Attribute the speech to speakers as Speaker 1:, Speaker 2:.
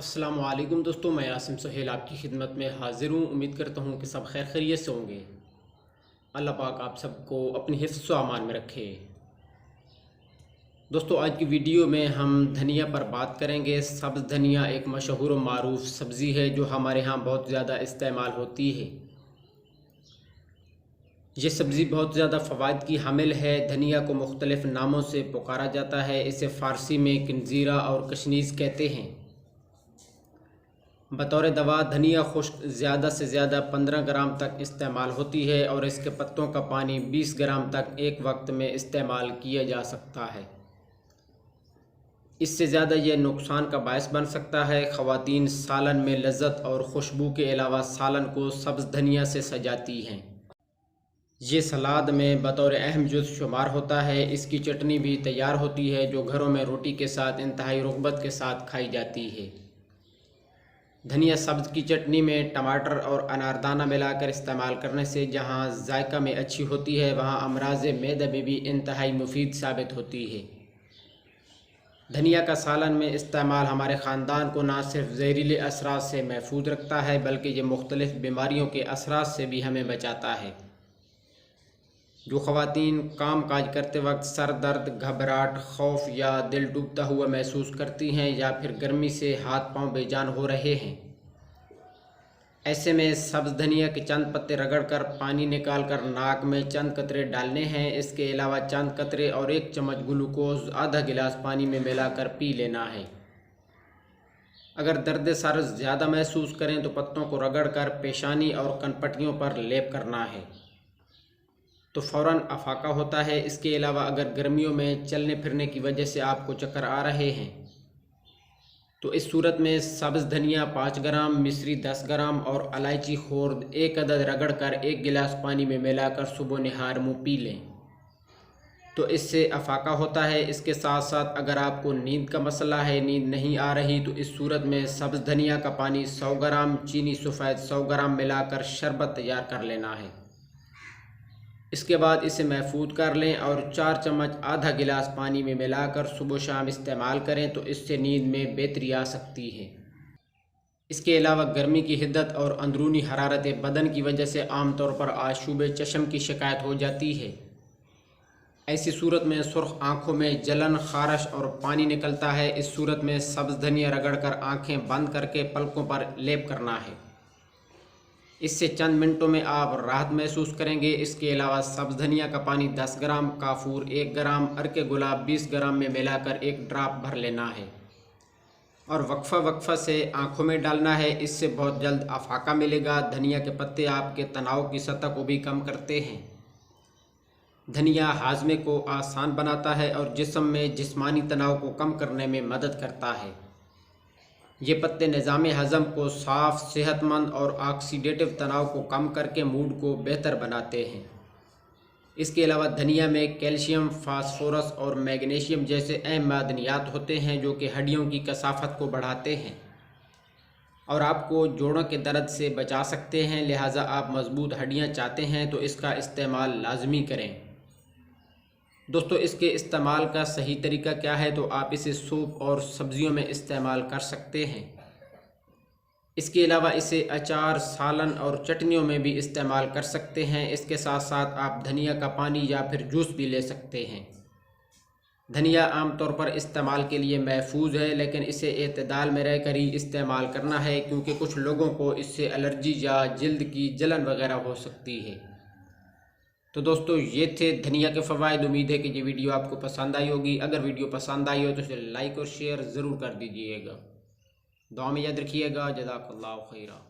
Speaker 1: अस्सलामु अलैकुम दोस्तों, मैं आसिम सुहेल आपकी खिदमत में हाज़िर हूँ। उम्मीद करता हूँ कि सब खैर खैरियत से होंगे। अल्लाह पाक आप सबको अपनी हिफ्ज़ व अमान में रखे। दोस्तों, आज की वीडियो में हम धनिया पर बात करेंगे। सब्ज़ धनिया एक मशहूर व मारूफ़ सब्ज़ी है जो हमारे यहाँ बहुत ज़्यादा इस्तेमाल होती है। ये सब्ज़ी बहुत ज़्यादा फ़वाइद की हामिल है। धनिया को मुख्तलिफ़ नामों से पुकारा जाता है। इसे फ़ारसी में किंजीरा और कशनीज़ कहते हैं। बतौर दवा धनिया खुश्क ज़्यादा से ज़्यादा 15 ग्राम तक इस्तेमाल होती है और इसके पत्तों का पानी 20 ग्राम तक एक वक्त में इस्तेमाल किया जा सकता है। इससे ज़्यादा यह नुकसान का बायस बन सकता है। ख़वातीन सालन में लज़्ज़त और खुशबू के अलावा सालन को सब्ज़ धनिया से सजाती हैं। ये सलाद में बतौर अहम जुज़ शुमार होता है। इसकी चटनी भी तैयार होती है जो घरों में रोटी के साथ इंतहाई रुग़बत के साथ खाई जाती है। धनिया सब्ज़ की चटनी में टमाटर और अनारदाना मिलाकर इस्तेमाल करने से जहाँ जायका में अच्छी होती है, वहाँ अमराज़ मैदा में भी इंतहाई मुफीद साबित होती है। धनिया का सालन में इस्तेमाल हमारे ख़ानदान को ना सिर्फ ज़हरीले असरात से महफूज रखता है बल्कि ये मुख्तलिफ़ बीमारियों के असरात से भी हमें बचाता है। जो ख़वातीन काम काज करते वक्त सर दर्द, घबराहट, खौफ या दिल डूबता हुआ महसूस करती हैं या फिर गर्मी से हाथ पांव बेजान हो रहे हैं, ऐसे में सब्ज़ धनिया के चंद पत्ते रगड़कर पानी निकाल कर नाक में चंद कतरे डालने हैं। इसके अलावा चंद कतरे और 1 चम्मच ग्लूकोज़ आधा गिलास पानी में मिलाकर पी लेना है। अगर दर्द सर ज़्यादा महसूस करें तो पत्तों को रगड़कर पेशानी और कनपटियों पर लेप करना है तो फ़ौरन अफाका होता है। इसके अलावा अगर गर्मियों में चलने फिरने की वजह से आपको चक्कर आ रहे हैं तो इस सूरत में सब्ज़ धनिया 5 ग्राम, मिश्री 10 ग्राम और इलायची खोर्द 1 अदद रगड़कर 1 गिलास पानी में मिलाकर सुबह निहार मुँह पी लें तो इससे अफाका होता है। इसके साथ साथ अगर आपको नींद का मसला है, नींद नहीं आ रही, तो इस सूरत में सब्ज़ धनिया का पानी 100 ग्राम, चीनी सफ़ेद 100 ग्राम मिलाकर शरबत तैयार कर लेना है। इसके बाद इसे महफूज कर लें और 4 चम्मच आधा गिलास पानी में मिलाकर सुबह शाम इस्तेमाल करें तो इससे नींद में बेहतरी आ सकती है। इसके अलावा गर्मी की हिद्दत और अंदरूनी हरारत बदन की वजह से आम तौर पर आशूब चश्म की शिकायत हो जाती है। ऐसी सूरत में सुर्ख आँखों में जलन, खारश और पानी निकलता है। इस सूरत में सब्ज़ धनिया रगड़कर आँखें बंद करके पलकों पर लेप करना है। इससे चंद मिनटों में आप राहत महसूस करेंगे। इसके अलावा सब्ज़ धनिया का पानी 10 ग्राम, काफूर 1 ग्राम, अर्के गुलाब 20 ग्राम में मिलाकर 1 ड्राप भर लेना है और वक्फा से आँखों में डालना है। इससे बहुत जल्द अफाका मिलेगा। धनिया के पत्ते आपके तनाव की सतह को भी कम करते हैं। धनिया हाजमे को आसान बनाता है और जिस्म में जिस्मानी तनाव को कम करने में मदद करता है। ये पत्ते निज़ाम हज़म को साफ़, सेहतमंद और ऑक्सीडेटिव तनाव को कम करके मूड को बेहतर बनाते हैं। इसके अलावा धनिया में कैल्शियम, फास्फोरस और मैग्नीशियम जैसे अहम मादनियात होते हैं जो कि हड्डियों की कसाफत को बढ़ाते हैं और आपको जोड़ों के दर्द से बचा सकते हैं। लिहाजा आप मज़बूत हड्डियाँ चाहते हैं तो इसका इस्तेमाल लाजमी करें। दोस्तों, इसके इस्तेमाल का सही तरीका क्या है तो आप इसे सूप और सब्ज़ियों में इस्तेमाल कर सकते हैं। इसके अलावा इसे अचार, सालन और चटनियों में भी इस्तेमाल कर सकते हैं। इसके साथ साथ आप धनिया का पानी या फिर जूस भी ले सकते हैं। धनिया आमतौर पर इस्तेमाल के लिए महफूज है लेकिन इसे एतदाल में रहकर ही इस्तेमाल करना है क्योंकि कुछ लोगों को इससे एलर्जी या जल्द की जलन वगैरह हो सकती है। तो दोस्तों, ये थे धनिया के फ़वाइद। उम्मीद है कि ये वीडियो आपको पसंद आई होगी। अगर वीडियो पसंद आई हो तो इसे लाइक और शेयर ज़रूर कर दीजिएगा। दुआ में याद रखिएगा। जज़ाकल्लाहु खैरा।